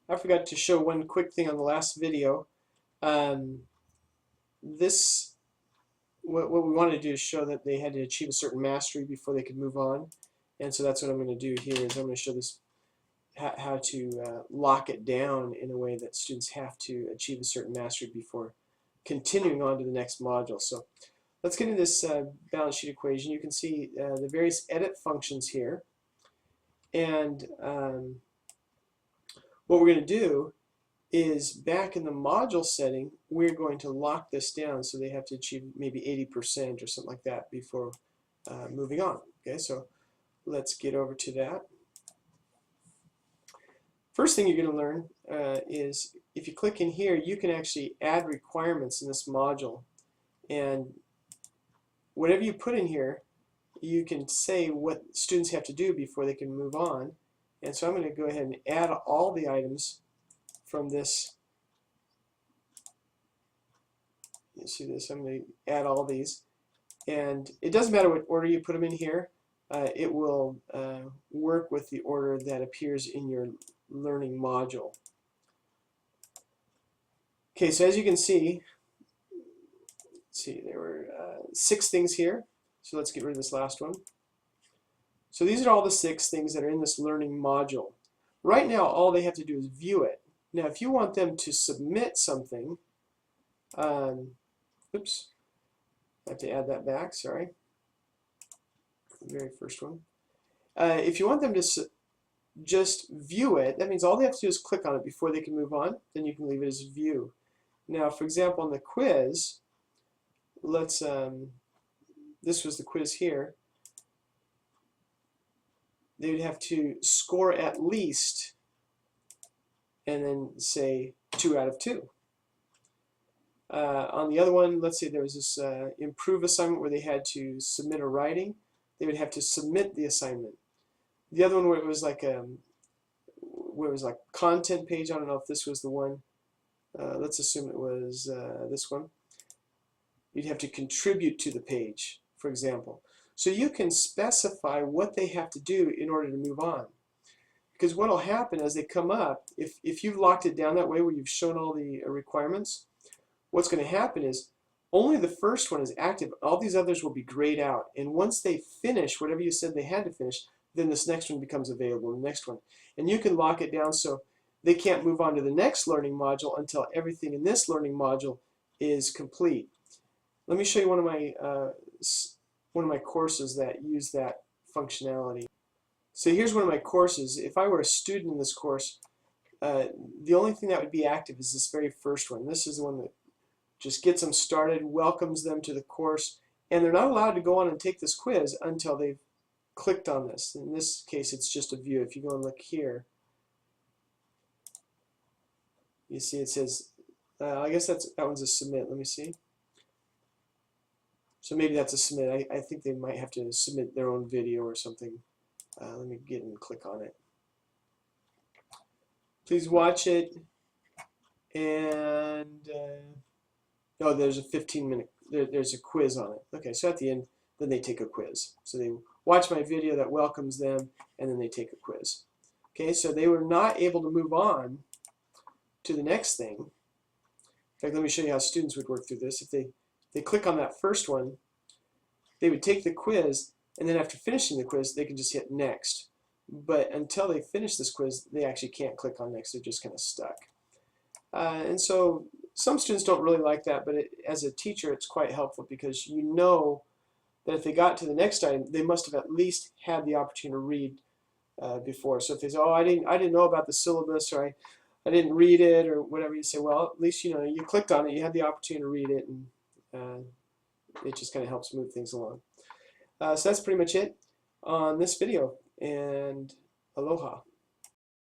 I forgot to show one quick thing on the last video. Um, this what we wanted to do is show that they had to achieve a certain mastery before they could move on, and so that's what I'm going to do here. Is I'm going to show this how to lock it down in a way that students have to achieve a certain mastery before continuing on to the next module. So let's get into this balance sheet equation. You can see the various edit functions here, and what we're going to do is back in the module setting, we're going to lock this down so they have to achieve maybe 80% or something like that before moving on. Okay, so let's get over to that. First thing you're going to learn is if you click in here, you can actually add requirements in this module. And whatever you put in here, you can say what students have to do before they can move on. And so I'm going to go ahead and add all the items from this. You see this? I'm going to add all these. And it doesn't matter what order you put them in here. It will work with the order that appears in your learning module. Okay, so as you can see, there were 6 things here. So let's get rid of this last one. So these are all the 6 things that are in this learning module. Right now, all they have to do is view it. Now, if you want them to submit something, oops, I have to add that back, sorry. The very first one. If you want them to just view it, that means all they have to do is click on it before they can move on. Then you can leave it as view. Now, for example, on the quiz, let's, this was the quiz here. They would have to score at least and then say 2 out of 2. On the other one, let's say there was this improve assignment where they had to submit a writing. They would have to submit the assignment. The other one where it was like content page, I don't know if this was the one. Let's assume it was this one. You'd have to contribute to the page, for example. So you can specify what they have to do in order to move on. Because what will happen as they come up, if you've locked it down that way where you've shown all the requirements, what's going to happen is only the first one is active. All these others will be grayed out. And once they finish whatever you said they had to finish, then this next one becomes available, the next one. And you can lock it down so they can't move on to the next learning module until everything in this learning module is complete. Let me show you one of my courses that use that functionality. So here's one of my courses. If I were a student in this course, the only thing that would be active is this very first one. This is the one that just gets them started, welcomes them to the course, and they're not allowed to go on and take this quiz until they've clicked on this. In this case, it's just a view. If you go and look here, you see it says, I guess that one's a submit. Let me see. So maybe that's a submit. I think they might have to submit their own video or something. Let me get and click on it. Please watch it. And oh, there's a 15-minute. There's a quiz on it. Okay, so at the end, then they take a quiz. So they watch my video that welcomes them, and then they take a quiz. Okay, so they were not able to move on to the next thing. In fact, let me show you how students would work through this. If they click on that first one, they would take the quiz, and then after finishing the quiz, they can just hit next. But until they finish this quiz, they actually can't click on next. They're just kind of stuck. And so some students don't really like that, but as a teacher, it's quite helpful because you know that if they got to the next item, they must have at least had the opportunity to read before. So if they say, "Oh, I didn't know about the syllabus," or I didn't read it, or whatever, you say, well, at least you clicked on it, you had the opportunity to read it, and it just kind of helps move things along. So that's pretty much it on this video, and aloha.